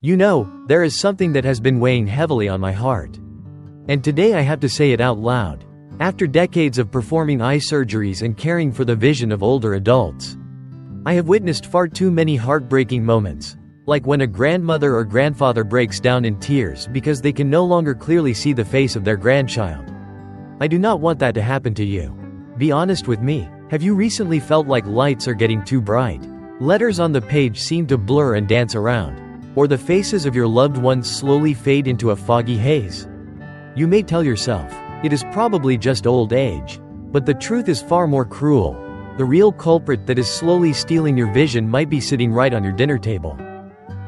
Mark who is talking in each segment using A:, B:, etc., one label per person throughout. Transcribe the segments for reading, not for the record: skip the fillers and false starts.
A: You know, there is something that has been weighing heavily on my heart. And today I have to say it out loud. After decades of performing eye surgeries and caring for the vision of older adults, I have witnessed far too many heartbreaking moments. Like when a grandmother or grandfather breaks down in tears because they can no longer clearly see the face of their grandchild. I do not want that to happen to you. Be honest with me. Have you recently felt like lights are getting too bright? Letters on the page seem to blur and dance around. Or the faces of your loved ones slowly fade into a foggy haze? You may tell yourself, it is probably just old age. But the truth is far more cruel. The real culprit that is slowly stealing your vision might be sitting right on your dinner table.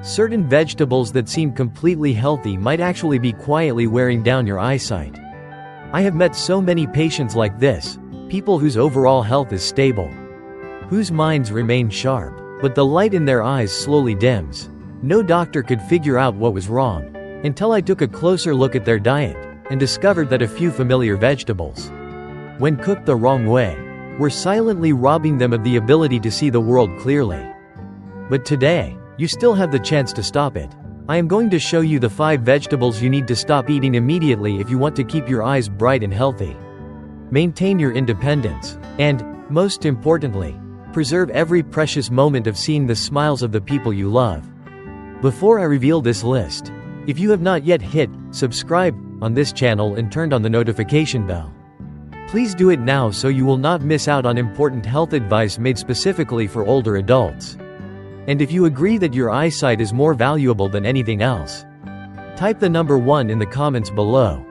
A: Certain vegetables that seem completely healthy might actually be quietly wearing down your eyesight. I have met so many patients like this, people whose overall health is stable, whose minds remain sharp, but the light in their eyes slowly dims. No doctor could figure out what was wrong, until I took a closer look at their diet, and discovered that a few familiar vegetables, when cooked the wrong way, were silently robbing them of the ability to see the world clearly. But today, you still have the chance to stop it. I am going to show you the 5 vegetables you need to stop eating immediately if you want to keep your eyes bright and healthy, maintain your independence, and, most importantly, preserve every precious moment of seeing the smiles of the people you love. Before I reveal this list, if you have not yet hit subscribe on this channel and turned on the notification bell, please do it now so you will not miss out on important health advice made specifically for older adults. And if you agree that your eyesight is more valuable than anything else, type the number 1 in the comments below.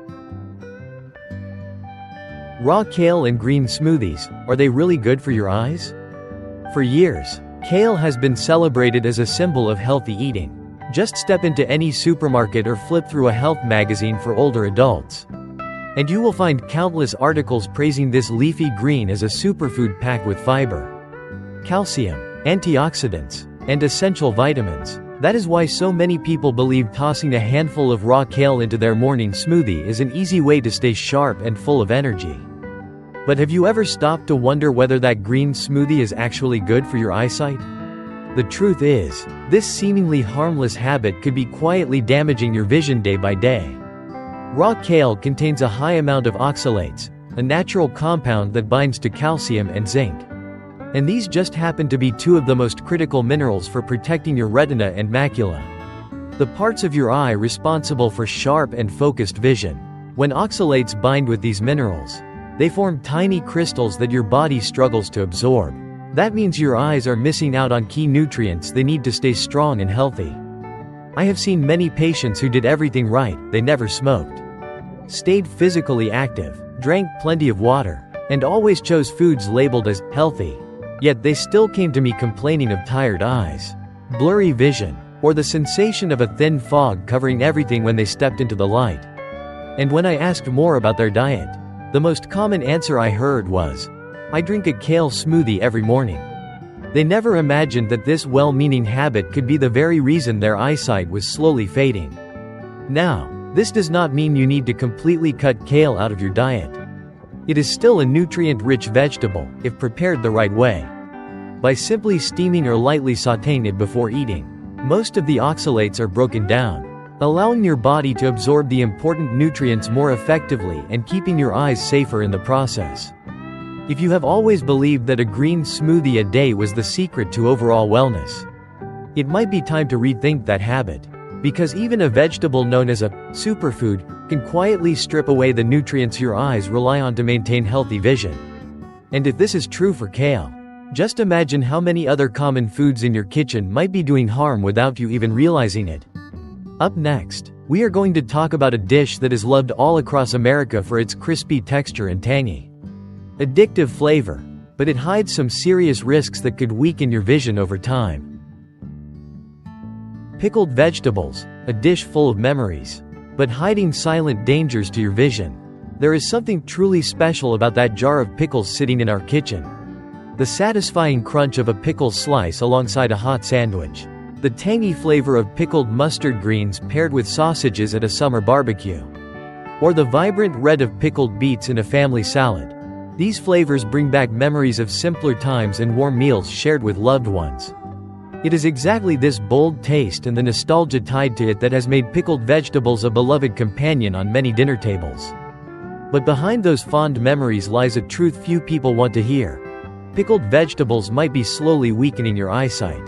A: Raw kale and green smoothies, are they really good for your eyes? For years, kale has been celebrated as a symbol of healthy eating. Just step into any supermarket or flip through a health magazine for older adults, and you will find countless articles praising this leafy green as a superfood packed with fiber, calcium, antioxidants, and essential vitamins. That is why so many people believe tossing a handful of raw kale into their morning smoothie is an easy way to stay sharp and full of energy. But have you ever stopped to wonder whether that green smoothie is actually good for your eyesight? The truth is, this seemingly harmless habit could be quietly damaging your vision day by day. Raw kale contains a high amount of oxalates, a natural compound that binds to calcium and zinc. And these just happen to be 2 of the most critical minerals for protecting your retina and macula, the parts of your eye responsible for sharp and focused vision. When oxalates bind with these minerals, they form tiny crystals that your body struggles to absorb. That means your eyes are missing out on key nutrients they need to stay strong and healthy. I have seen many patients who did everything right. They never smoked, stayed physically active, drank plenty of water, and always chose foods labeled as healthy. Yet they still came to me complaining of tired eyes, blurry vision, or the sensation of a thin fog covering everything when they stepped into the light. And when I asked more about their diet, the most common answer I heard was, "I drink a kale smoothie every morning." They never imagined that this well-meaning habit could be the very reason their eyesight was slowly fading. Now, this does not mean you need to completely cut kale out of your diet. It is still a nutrient-rich vegetable, if prepared the right way. By simply steaming or lightly sautéing it before eating, most of the oxalates are broken down, allowing your body to absorb the important nutrients more effectively and keeping your eyes safer in the process. If you have always believed that a green smoothie a day was the secret to overall wellness, it might be time to rethink that habit. Because even a vegetable known as a superfood can quietly strip away the nutrients your eyes rely on to maintain healthy vision. And if this is true for kale, just imagine how many other common foods in your kitchen might be doing harm without you even realizing it. Up next, we are going to talk about a dish that is loved all across America for its crispy texture and tangy, addictive flavor, but it hides some serious risks that could weaken your vision over time. Pickled vegetables, a dish full of memories, but hiding silent dangers to your vision. There is something truly special about that jar of pickles sitting in our kitchen. The satisfying crunch of a pickle slice alongside a hot sandwich. The tangy flavor of pickled mustard greens paired with sausages at a summer barbecue. Or the vibrant red of pickled beets in a family salad. These flavors bring back memories of simpler times and warm meals shared with loved ones. It is exactly this bold taste and the nostalgia tied to it that has made pickled vegetables a beloved companion on many dinner tables. But behind those fond memories lies a truth few people want to hear. Pickled vegetables might be slowly weakening your eyesight.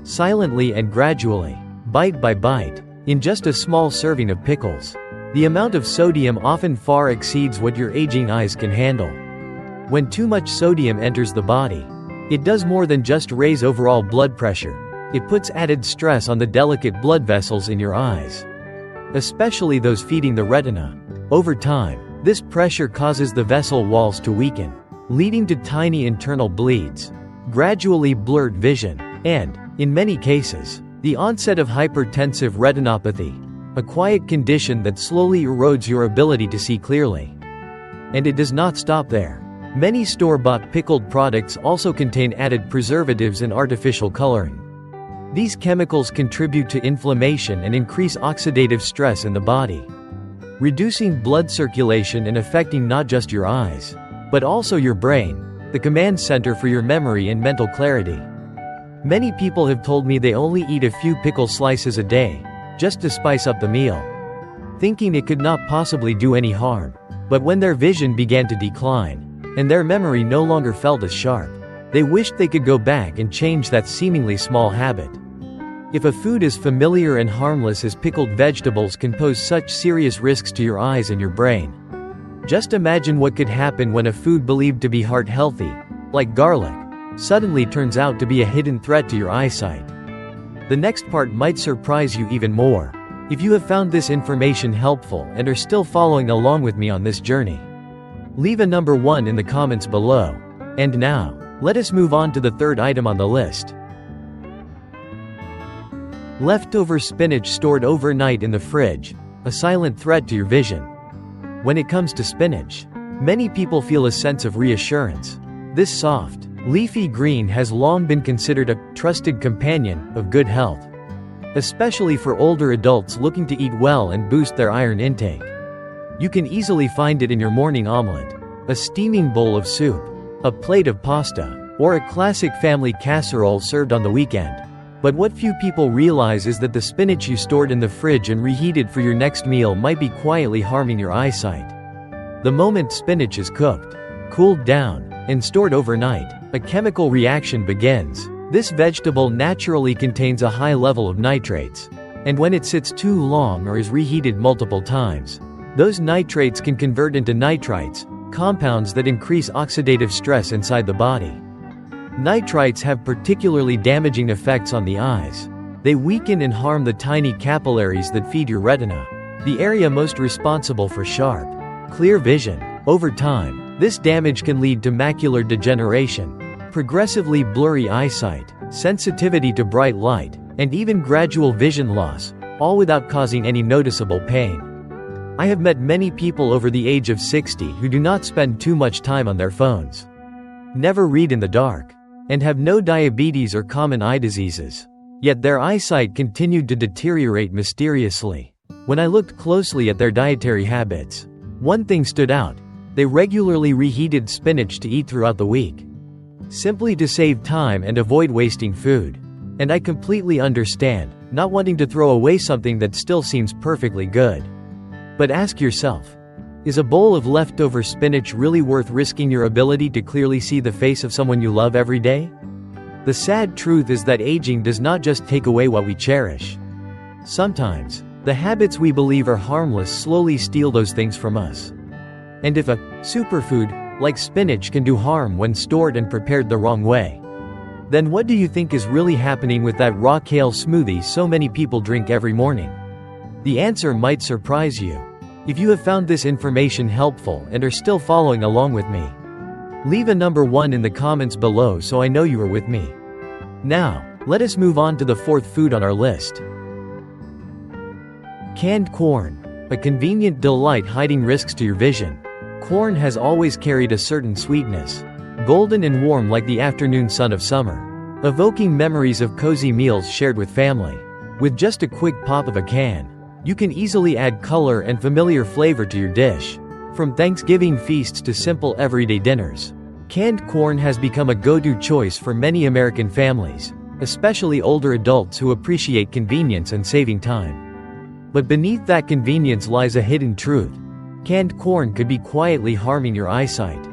A: Silently and gradually, bite by bite, in just a small serving of pickles. The amount of sodium often far exceeds what your aging eyes can handle. When too much sodium enters the body, it does more than just raise overall blood pressure. It puts added stress on the delicate blood vessels in your eyes, especially those feeding the retina. Over time, this pressure causes the vessel walls to weaken, leading to tiny internal bleeds, gradually blurred vision, and, in many cases, the onset of hypertensive retinopathy, a quiet condition that slowly erodes your ability to see clearly. And it does not stop there. Many store-bought pickled products also contain added preservatives and artificial coloring. These chemicals contribute to inflammation and increase oxidative stress in the body, reducing blood circulation and affecting not just your eyes, but also your brain, the command center for your memory and mental clarity. Many people have told me they only eat a few pickle slices a day, just to spice up the meal, thinking it could not possibly do any harm. But when their vision began to decline, and their memory no longer felt as sharp, they wished they could go back and change that seemingly small habit. If a food as familiar and harmless as pickled vegetables can pose such serious risks to your eyes and your brain, just imagine what could happen when a food believed to be heart-healthy, like garlic, suddenly turns out to be a hidden threat to your eyesight. The next part might surprise you even more. If you have found this information helpful and are still following along with me on this journey, leave a number 1 in the comments below. And now, let us move on to the third item on the list. Leftover spinach stored overnight in the fridge, a silent threat to your vision. When it comes to spinach, many people feel a sense of reassurance. This soft, leafy green has long been considered a trusted companion of good health, especially for older adults looking to eat well and boost their iron intake. You can easily find it in your morning omelet, a steaming bowl of soup, a plate of pasta, or a classic family casserole served on the weekend. But what few people realize is that the spinach you stored in the fridge and reheated for your next meal might be quietly harming your eyesight. The moment spinach is cooked, cooled down, and stored overnight, a chemical reaction begins. This vegetable naturally contains a high level of nitrates, and when it sits too long or is reheated multiple times, those nitrates can convert into nitrites, compounds that increase oxidative stress inside the body. Nitrites have particularly damaging effects on the eyes. They weaken and harm the tiny capillaries that feed your retina, the area most responsible for sharp, clear vision. Over time, this damage can lead to macular degeneration, progressively blurry eyesight, sensitivity to bright light, and even gradual vision loss, all without causing any noticeable pain. I have met many people over the age of 60 who do not spend too much time on their phones, never read in the dark, and have no diabetes or common eye diseases. Yet their eyesight continued to deteriorate mysteriously. When I looked closely at their dietary habits, one thing stood out: they regularly reheated spinach to eat throughout the week, simply to save time and avoid wasting food. And I completely understand, not wanting to throw away something that still seems perfectly good. But ask yourself, is a bowl of leftover spinach really worth risking your ability to clearly see the face of someone you love every day? The sad truth is that aging does not just take away what we cherish. Sometimes, the habits we believe are harmless slowly steal those things from us. And if a superfood, like spinach, can do harm when stored and prepared the wrong way, then what do you think is really happening with that raw kale smoothie so many people drink every morning? The answer might surprise you. If you have found this information helpful and are still following along with me, leave a number 1 in the comments below so I know you are with me. Now, let us move on to the fourth food on our list. Canned corn, a convenient delight hiding risks to your vision. Corn has always carried a certain sweetness, golden and warm like the afternoon sun of summer, evoking memories of cozy meals shared with family. With just a quick pop of a can, you can easily add color and familiar flavor to your dish. From Thanksgiving feasts to simple everyday dinners, canned corn has become a go-to choice for many American families. especially older adults who appreciate convenience and saving time. But beneath that convenience lies a hidden truth. Canned corn could be quietly harming your eyesight.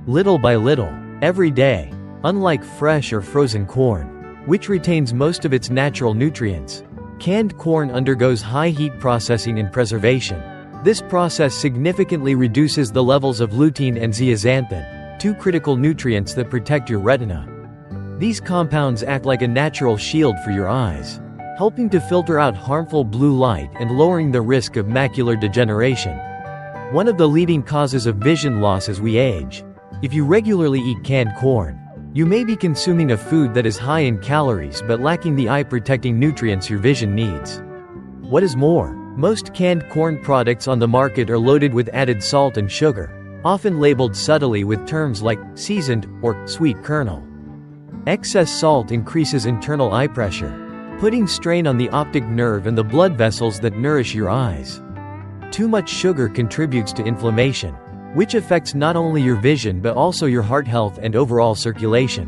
A: Little by little, every day. Unlike fresh or frozen corn, which retains most of its natural nutrients, canned corn undergoes high heat processing and preservation. This process significantly reduces the levels of lutein and zeaxanthin, two critical nutrients that protect your retina. These compounds act like a natural shield for your eyes, helping to filter out harmful blue light and lowering the risk of macular degeneration, one of the leading causes of vision loss as we age. If you regularly eat canned corn, you may be consuming a food that is high in calories but lacking the eye-protecting nutrients your vision needs. What is more, most canned corn products on the market are loaded with added salt and sugar, often labeled subtly with terms like seasoned or sweet kernel. Excess salt increases internal eye pressure, putting strain on the optic nerve and the blood vessels that nourish your eyes. Too much sugar contributes to inflammation, which affects not only your vision but also your heart health and overall circulation.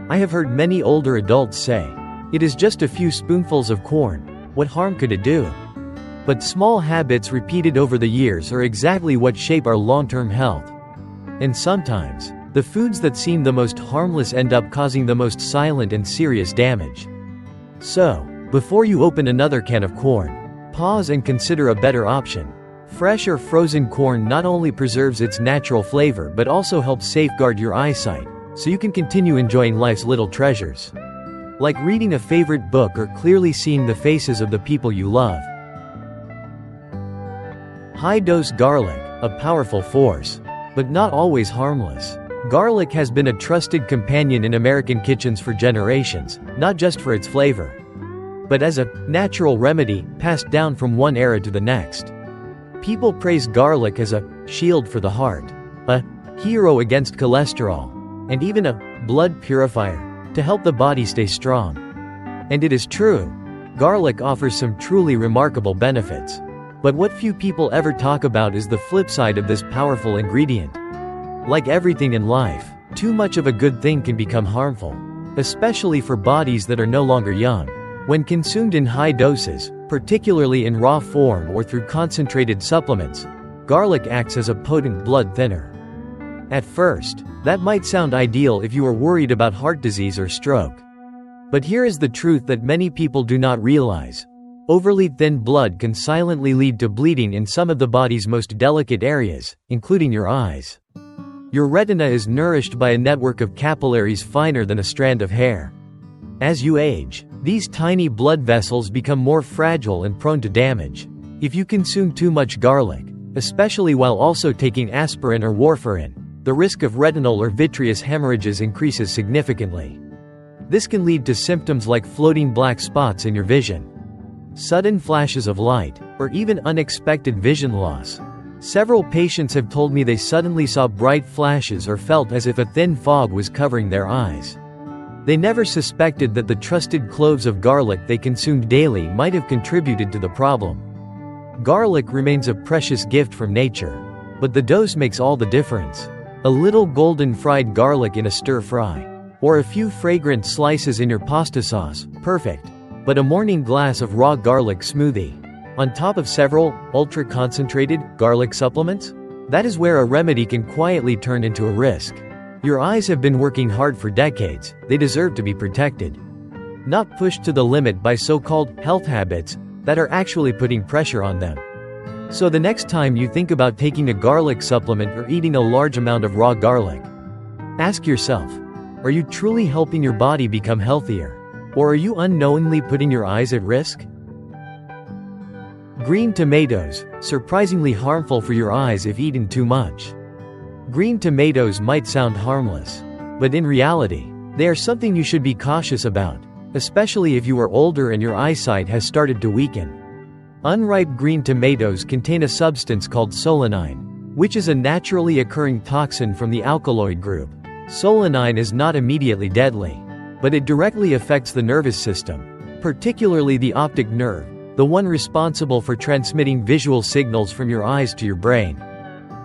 A: I have heard many older adults say, "It is just a few spoonfuls of corn, what harm could it do?" But small habits repeated over the years are exactly what shape our long-term health. And sometimes, the foods that seem the most harmless end up causing the most silent and serious damage. So, before you open another can of corn, pause and consider a better option. Fresh or frozen corn not only preserves its natural flavor but also helps safeguard your eyesight, so you can continue enjoying life's little treasures. Like reading a favorite book or clearly seeing the faces of the people you love. High-dose garlic, a powerful force, but not always harmless. Garlic has been a trusted companion in American kitchens for generations, not just for its flavor, but as a natural remedy passed down from one era to the next. People praise garlic as a shield for the heart, a hero against cholesterol, and even a blood purifier to help the body stay strong. And it is true, garlic offers some truly remarkable benefits. But what few people ever talk about is the flip side of this powerful ingredient. Like everything in life, too much of a good thing can become harmful, especially for bodies that are no longer young. When consumed in high doses, particularly in raw form or through concentrated supplements, garlic acts as a potent blood thinner. At first, that might sound ideal if you are worried about heart disease or stroke. But here is the truth that many people do not realize. Overly thin blood can silently lead to bleeding in some of the body's most delicate areas, including your eyes. Your retina is nourished by a network of capillaries finer than a strand of hair. As you age, these tiny blood vessels become more fragile and prone to damage. If you consume too much garlic, especially while also taking aspirin or warfarin, the risk of retinal or vitreous hemorrhages increases significantly. This can lead to symptoms like floating black spots in your vision, sudden flashes of light, or even unexpected vision loss. Several patients have told me they suddenly saw bright flashes or felt as if a thin fog was covering their eyes. They never suspected that the trusted cloves of garlic they consumed daily might have contributed to the problem. Garlic remains a precious gift from nature, but the dose makes all the difference. A little golden fried garlic in a stir-fry, or a few fragrant slices in your pasta sauce, perfect. But a morning glass of raw garlic smoothie, on top of several ultra-concentrated garlic supplements? That is where a remedy can quietly turn into a risk. Your eyes have been working hard for decades, they deserve to be protected, not pushed to the limit by so-called health habits that are actually putting pressure on them. So the next time you think about taking a garlic supplement or eating a large amount of raw garlic, ask yourself, are you truly helping your body become healthier? Or are you unknowingly putting your eyes at risk? Green tomatoes, surprisingly harmful for your eyes if eaten too much. Green tomatoes might sound harmless, but in reality, they are something you should be cautious about, especially if you are older and your eyesight has started to weaken. Unripe green tomatoes contain a substance called solanine, which is a naturally occurring toxin from the alkaloid group. Solanine is not immediately deadly, but it directly affects the nervous system, particularly the optic nerve, the one responsible for transmitting visual signals from your eyes to your brain.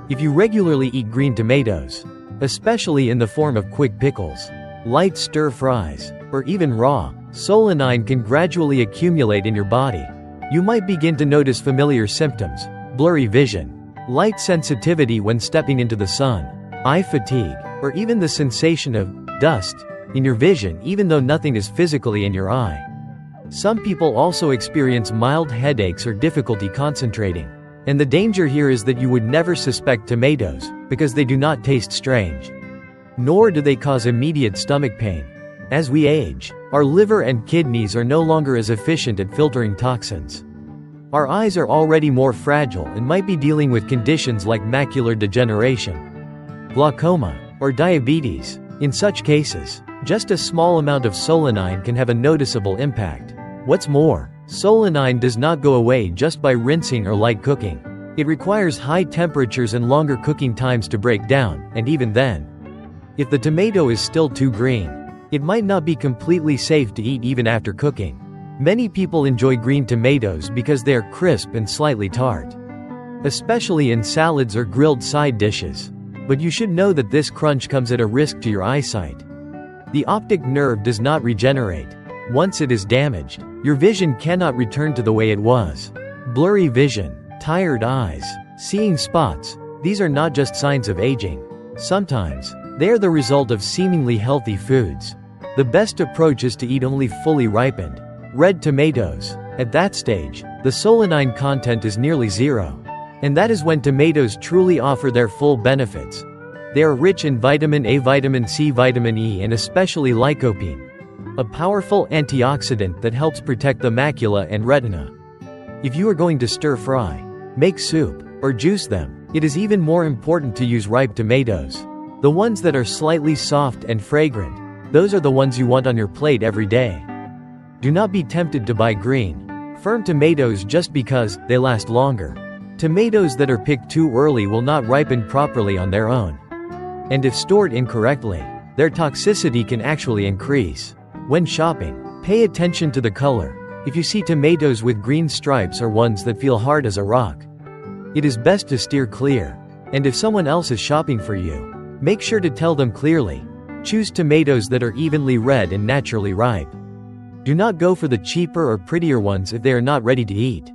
A: If you regularly eat green tomatoes, especially in the form of quick pickles, light stir-fries, or even raw, solanine can gradually accumulate in your body. You might begin to notice familiar symptoms: blurry vision, light sensitivity when stepping into the sun, eye fatigue, or even the sensation of dust in your vision even though nothing is physically in your eye. Some people also experience mild headaches or difficulty concentrating. And the danger here is that you would never suspect tomatoes, because they do not taste strange. Nor do they cause immediate stomach pain. As we age, our liver and kidneys are no longer as efficient at filtering toxins. Our eyes are already more fragile and might be dealing with conditions like macular degeneration, glaucoma, or diabetes. In such cases, just a small amount of solanine can have a noticeable impact. What's more, solanine does not go away just by rinsing or light cooking. It requires high temperatures and longer cooking times to break down, and even then, if the tomato is still too green, it might not be completely safe to eat even after cooking. Many people enjoy green tomatoes because they are crisp and slightly tart, especially in salads or grilled side dishes. But you should know that this crunch comes at a risk to your eyesight. The optic nerve does not regenerate. Once it is damaged, your vision cannot return to the way it was. Blurry vision, tired eyes, seeing spots, these are not just signs of aging. Sometimes, they are the result of seemingly healthy foods. The best approach is to eat only fully ripened, red tomatoes. At that stage, the solanine content is nearly zero. And that is when tomatoes truly offer their full benefits. They are rich in vitamin A, vitamin C, vitamin E, and especially lycopene, a powerful antioxidant that helps protect the macula and retina. If you are going to stir fry, make soup, or juice them, it is even more important to use ripe tomatoes. The ones that are slightly soft and fragrant, those are the ones you want on your plate every day. Do not be tempted to buy green, firm tomatoes just because they last longer. Tomatoes that are picked too early will not ripen properly on their own. And if stored incorrectly, their toxicity can actually increase. When shopping, pay attention to the color. If you see tomatoes with green stripes or ones that feel hard as a rock, it is best to steer clear. And if someone else is shopping for you, make sure to tell them clearly. Choose tomatoes that are evenly red and naturally ripe. Do not go for the cheaper or prettier ones if they are not ready to eat.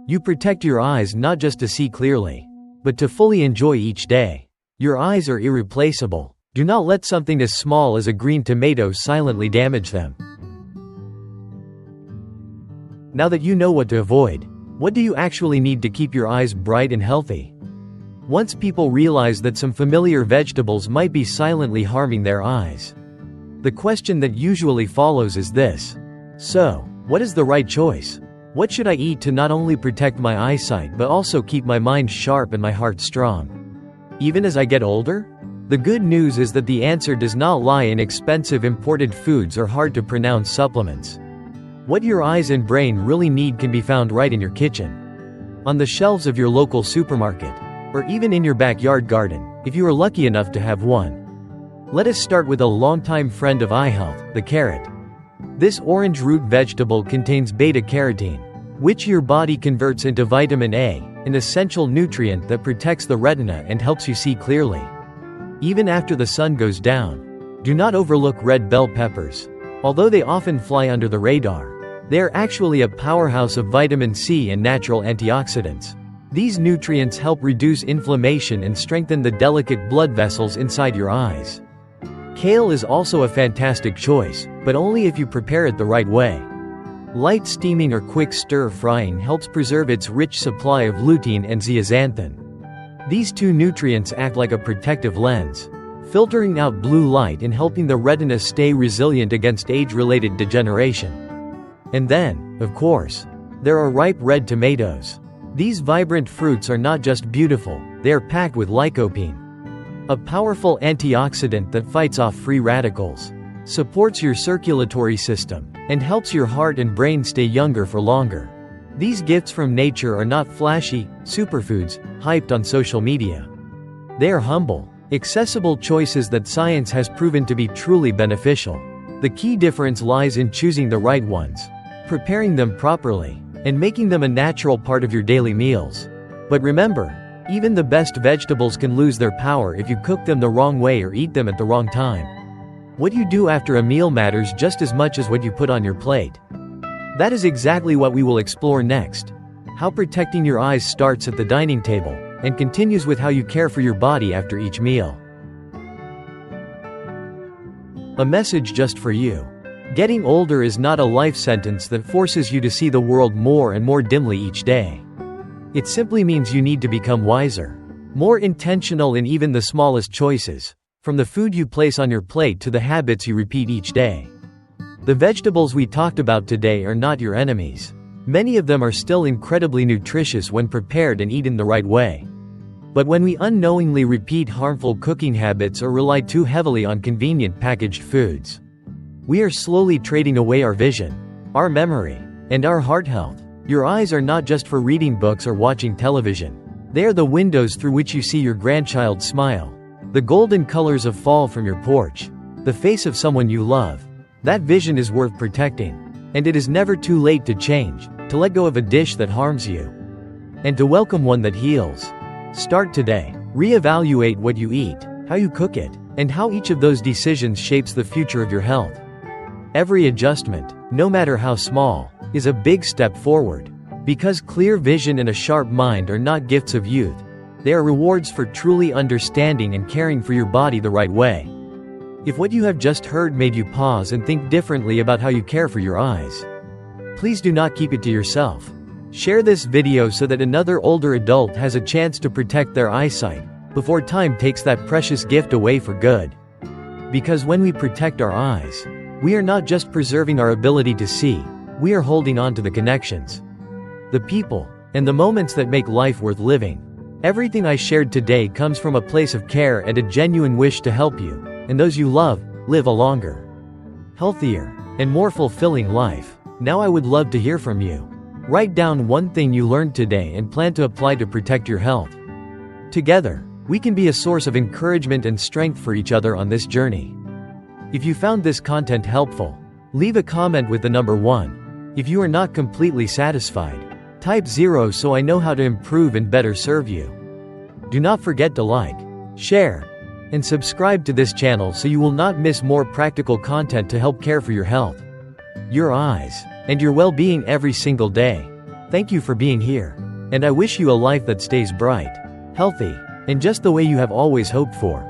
A: You protect your eyes not just to see clearly, but to fully enjoy each day. Your eyes are irreplaceable. Do not let something as small as a green tomato silently damage them. Now that you know what to avoid, what do you actually need to keep your eyes bright and healthy? Once people realize that some familiar vegetables might be silently harming their eyes, the question that usually follows is this: so, what is the right choice? What should I eat to not only protect my eyesight but also keep my mind sharp and my heart strong, even as I get older? The good news is that the answer does not lie in expensive imported foods or hard-to-pronounce supplements. What your eyes and brain really need can be found right in your kitchen, on the shelves of your local supermarket, or even in your backyard garden, if you are lucky enough to have one. Let us start with a longtime friend of eye health, the carrot. This orange root vegetable contains beta-carotene, which your body converts into vitamin A, an essential nutrient that protects the retina and helps you see clearly, even after the sun goes down. Do not overlook red bell peppers. Although they often fly under the radar, they are actually a powerhouse of vitamin C and natural antioxidants. These nutrients help reduce inflammation and strengthen the delicate blood vessels inside your eyes. Kale is also a fantastic choice, but only if you prepare it the right way. Light steaming or quick stir-frying helps preserve its rich supply of lutein and zeaxanthin. These two nutrients act like a protective lens, filtering out blue light and helping the retina stay resilient against age-related degeneration. And then, of course, there are ripe red tomatoes. These vibrant fruits are not just beautiful, they are packed with lycopene, a powerful antioxidant that fights off free radicals, supports your circulatory system, and helps your heart and brain stay younger for longer. These gifts from nature are not flashy superfoods hyped on social media. They are humble, accessible choices that science has proven to be truly beneficial. The key difference lies in choosing the right ones, preparing them properly, and making them a natural part of your daily meals. But remember, even the best vegetables can lose their power if you cook them the wrong way or eat them at the wrong time. What you do after a meal matters just as much as what you put on your plate. That is exactly what we will explore next. How protecting your eyes starts at the dining table, and continues with how you care for your body after each meal. A message just for you. Getting older is not a life sentence that forces you to see the world more and more dimly each day. It simply means you need to become wiser, more intentional in even the smallest choices, from the food you place on your plate to the habits you repeat each day. The vegetables we talked about today are not your enemies. Many of them are still incredibly nutritious when prepared and eaten the right way. But when we unknowingly repeat harmful cooking habits or rely too heavily on convenient packaged foods, we are slowly trading away our vision, our memory, and our heart health. Your eyes are not just for reading books or watching television. They are the windows through which you see your grandchild smile, the golden colors of fall from your porch, the face of someone you love. That vision is worth protecting. And it is never too late to change, to let go of a dish that harms you, and to welcome one that heals. Start today. Reevaluate what you eat, how you cook it, and how each of those decisions shapes the future of your health. Every adjustment, no matter how small, is a big step forward. Because clear vision and a sharp mind are not gifts of youth. They are rewards for truly understanding and caring for your body the right way. If what you have just heard made you pause and think differently about how you care for your eyes, please do not keep it to yourself. Share this video so that another older adult has a chance to protect their eyesight before time takes that precious gift away for good. Because when we protect our eyes, we are not just preserving our ability to see, we are holding on to the connections, the people, and the moments that make life worth living. Everything I shared today comes from a place of care and a genuine wish to help you, and those you love, live a longer, healthier, and more fulfilling life. Now I would love to hear from you. Write down one thing you learned today and plan to apply to protect your health. Together, we can be a source of encouragement and strength for each other on this journey. If you found this content helpful, leave a comment with the number 1. If you are not completely satisfied, type 0 so I know how to improve and better serve you. Do not forget to like, share, and subscribe to this channel so you will not miss more practical content to help care for your health, your eyes, and your well-being every single day. Thank you for being here, and I wish you a life that stays bright, healthy, and just the way you have always hoped for.